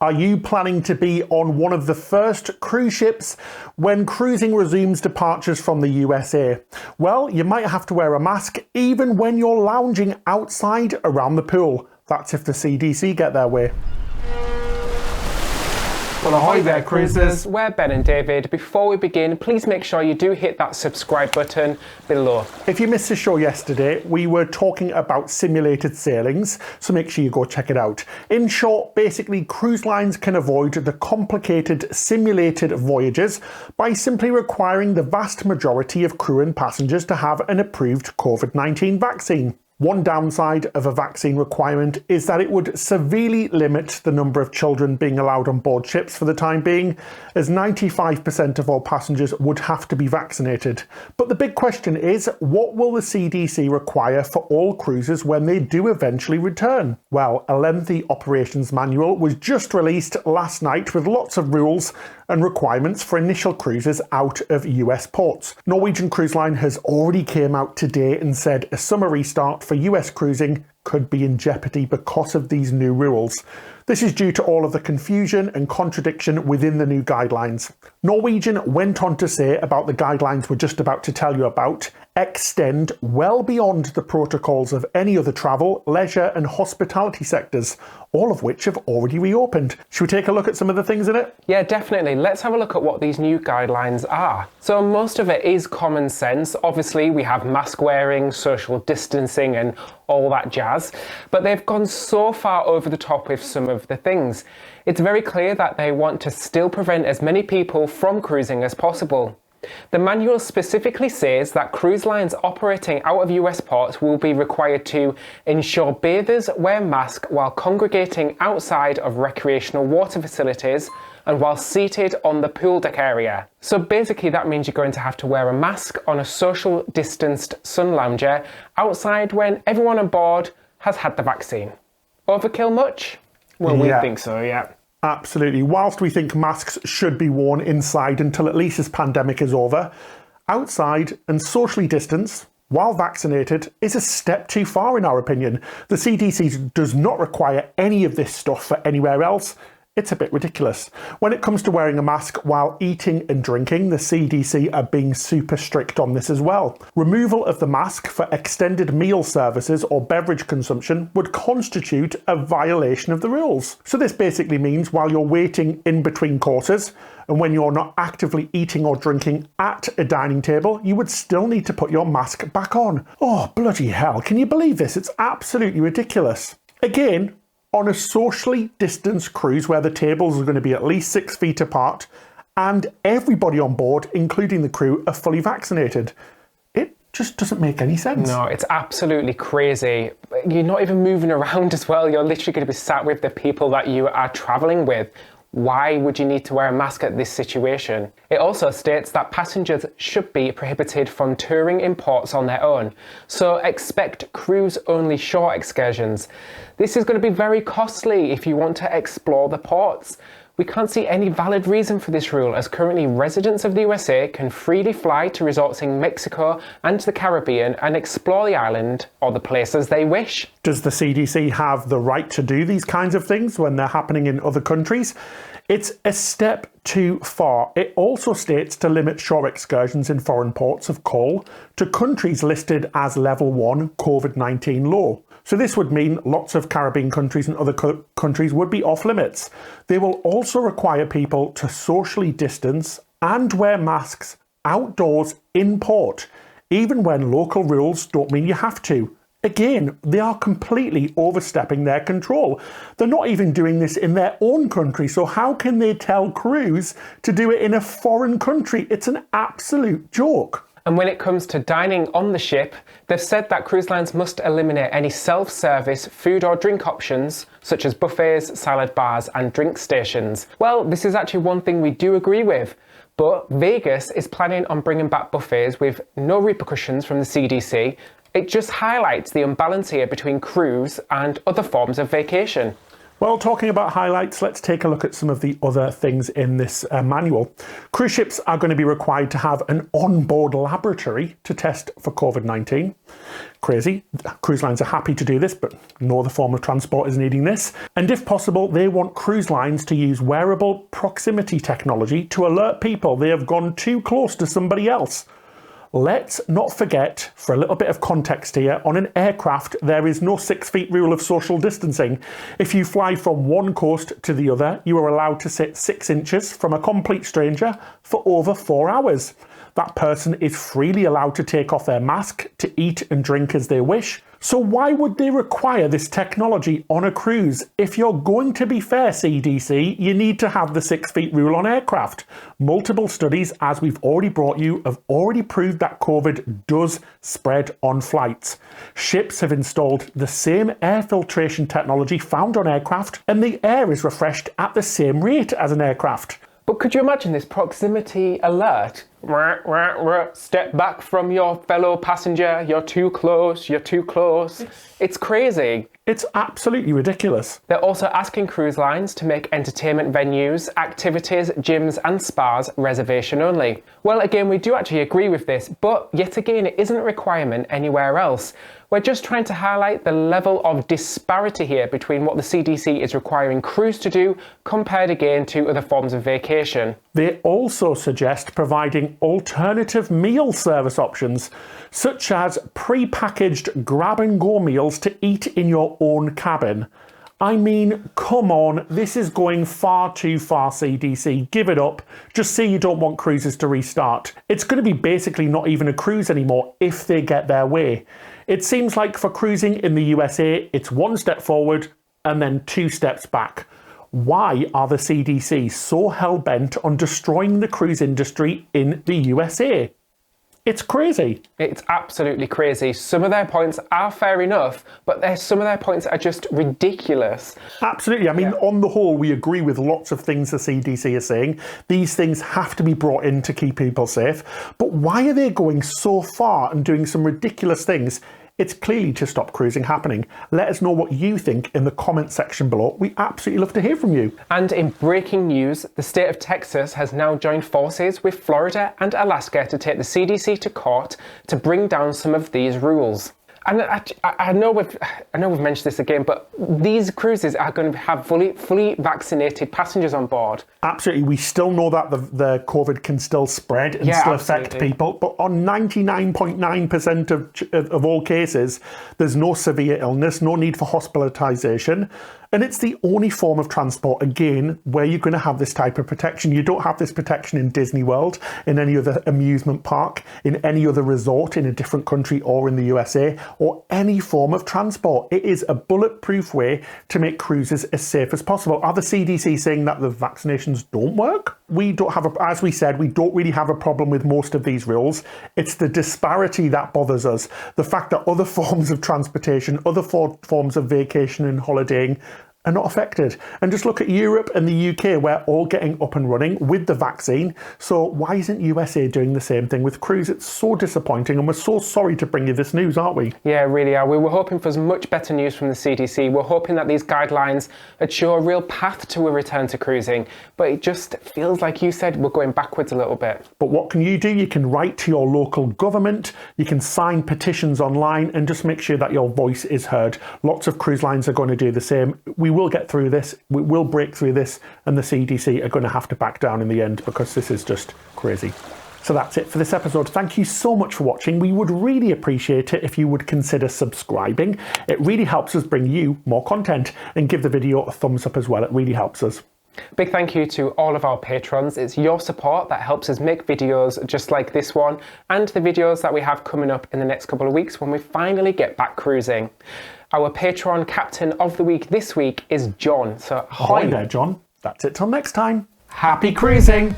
Are you planning to be on one of the first cruise ships when cruising resumes departures from the USA? Well, you might have to wear a mask even when you're lounging outside around the pool. That's if the CDC get their way. Well, ahoy there, cruisers. We're Ben and David. Before we begin, please make sure you do hit that subscribe button below. If you missed the show yesterday, we were talking about simulated sailings, so make sure you go check it out. In short, basically, cruise lines can avoid the complicated simulated voyages by simply requiring the vast majority of crew and passengers to have an approved COVID-19 vaccine. One downside of a vaccine requirement is that it would severely limit the number of children being allowed on board ships for the time being, as 95% of all passengers would have to be vaccinated. But the big question is, what will the CDC require for all cruises when they do eventually return? Well, a lengthy operations manual was just released last night with lots of rules and requirements for initial cruises out of US ports. Norwegian Cruise Line has already came out today and said a summer restart for US cruising could be in jeopardy because of these new rules. This is due to all of the confusion and contradiction within the new guidelines. Norwegian went on to say about the guidelines we're just about to tell you about, extend well beyond the protocols of any other travel, leisure and hospitality sectors, all of which have already reopened. Should we take a look at some of the things in it? Yeah, definitely. Let's have a look at what these new guidelines are. So most of it is common sense. Obviously, we have mask wearing, social distancing and all that jazz, but they've gone so far over the top with some of the things. It's very clear that they want to still prevent as many people from cruising as possible. The manual specifically says that cruise lines operating out of US ports will be required to ensure bathers wear masks while congregating outside of recreational water facilities and while seated on the pool deck area. So basically that means you're going to have to wear a mask on a social distanced sun lounger outside when everyone on board has had the vaccine. Overkill much? Well, we think so, yeah. Absolutely. Whilst we think masks should be worn inside until at least this pandemic is over, outside and socially distanced while vaccinated is a step too far in our opinion. The CDC does not require any of this stuff for anywhere else. It's a bit ridiculous. When it comes to wearing a mask while eating and drinking, the CDC are being super strict on this as well. Removal of the mask for extended meal services or beverage consumption would constitute a violation of the rules. So this basically means while you're waiting in between courses and when you're not actively eating or drinking at a dining table, you would still need to put your mask back on. Oh, bloody hell. Can you believe this? It's absolutely ridiculous. Again, on a socially distanced cruise where the tables are going to be at least 6 feet apart and everybody on board, including the crew, are fully vaccinated. It just doesn't make any sense. No, it's absolutely crazy. You're not even moving around as well. You're literally going to be sat with the people that you are traveling with. Why would you need to wear a mask at this situation? It also states that passengers should be prohibited from touring in ports on their own, so expect cruise-only shore excursions. This is going to be very costly if you want to explore the ports. We can't see any valid reason for this rule, as currently residents of the USA can freely fly to resorts in Mexico and the Caribbean and explore the island or the places they wish. Does the CDC have the right to do these kinds of things when they're happening in other countries? It's a step too far. It also states to limit shore excursions in foreign ports of call to countries listed as level 1 COVID-19 low. So this would mean lots of Caribbean countries and other countries would be off limits. They will also require people to socially distance and wear masks outdoors in port, even when local rules don't mean you have to. Again, they are completely overstepping their control. They're not even doing this in their own country, so how can they tell crews to do it in a foreign country? It's an absolute joke. And when it comes to dining on the ship, they've said that cruise lines must eliminate any self-service food or drink options, such as buffets, salad bars and drink stations. Well, this is actually one thing we do agree with, but Vegas is planning on bringing back buffets with no repercussions from the CDC. It just highlights the imbalance here between cruise and other forms of vacation. Well, talking about highlights, let's take a look at some of the other things in this manual. Cruise ships are going to be required to have an onboard laboratory to test for COVID-19. Crazy. Cruise lines are happy to do this, but no other form of transport is needing this. And if possible, they want cruise lines to use wearable proximity technology to alert people they have gone too close to somebody else. Let's not forget, for a little bit of context here, on an aircraft there is no 6 feet rule of social distancing. If you fly from one coast to the other, you are allowed to sit 6 inches from a complete stranger for over 4 hours. That person is freely allowed to take off their mask, to eat and drink as they wish. So why would they require this technology on a cruise? If you're going to be fair, CDC, you need to have the 6 feet rule on aircraft. Multiple studies, as we've already brought you, have already proved that COVID does spread on flights. Ships have installed the same air filtration technology found on aircraft, and the air is refreshed at the same rate as an aircraft. But could you imagine this proximity alert? Step back from your fellow passenger, you're too close, you're too close. It's crazy. It's absolutely ridiculous. They're also asking cruise lines to make entertainment venues, activities, gyms and spas reservation only. Well, again, we do actually agree with this, but yet again, it isn't a requirement anywhere else. We're just trying to highlight the level of disparity here between what the CDC is requiring crews to do compared again to other forms of vacation. They also suggest providing alternative meal service options, such as pre-packaged grab-and-go meals to eat in your own cabin. I mean, come on, this is going far too far, CDC. Give it up. Just say you don't want cruises to restart. It's going to be basically not even a cruise anymore if they get their way. It seems like for cruising in the USA, it's 1 step forward and then 2 steps back. Why are the CDC so hell-bent on destroying the cruise industry in the USA? It's crazy. It's absolutely crazy. Some of their points are fair enough, but some of their points are just ridiculous. Absolutely. I mean, on the whole, we agree with lots of things the CDC is saying. These things have to be brought in to keep people safe. But why are they going so far and doing some ridiculous things? It's clearly to stop cruising happening. Let us know what you think in the comment section below. We absolutely love to hear from you. And in breaking news, the state of Texas has now joined forces with Florida and Alaska to take the CDC to court to bring down some of these rules. And I know we've mentioned this again, but these cruises are going to have fully vaccinated passengers on board. Absolutely. We still know that the COVID can still spread and still affect people, but on 99.9% of all cases, there's no severe illness, no need for hospitalization. And it's the only form of transport, again, where you're going to have this type of protection. You don't have this protection in Disney World, in any other amusement park, in any other resort in a different country or in the USA, or any form of transport. It is a bulletproof way to make cruises as safe as possible. Are the CDC saying that the vaccinations don't work? We don't have, as we said, we don't really have a problem with most of these rules. It's the disparity that bothers us. The fact that other forms of transportation, other forms of vacation and holidaying are not affected. And just look at Europe and the UK, we're all getting up and running with the vaccine. So why isn't USA doing the same thing with cruise? It's so disappointing, and we're so sorry to bring you this news, aren't we? Yeah, really are. We were hoping for much better news from the CDC. We're hoping that these guidelines would show a real path to a return to cruising, but it just feels like you said we're going backwards a little bit. But what can you do? You can write to your local government, you can sign petitions online, and just make sure that your voice is heard. Lots of cruise lines are going to do the same. We will get through this, we will break through this, and the CDC are going to have to back down in the end, because this is just crazy. So that's it for this episode. Thank you so much for watching. We would really appreciate it if you would consider subscribing. It really helps us bring you more content, and give the video a thumbs up as well. It really helps us. Big thank you to all of our patrons. It's your support that helps us make videos just like this one, and the videos that we have coming up in the next couple of weeks when we finally get back cruising. Our Patreon captain of the week this week is John. So ahoy there, John. That's it till next time. Happy cruising!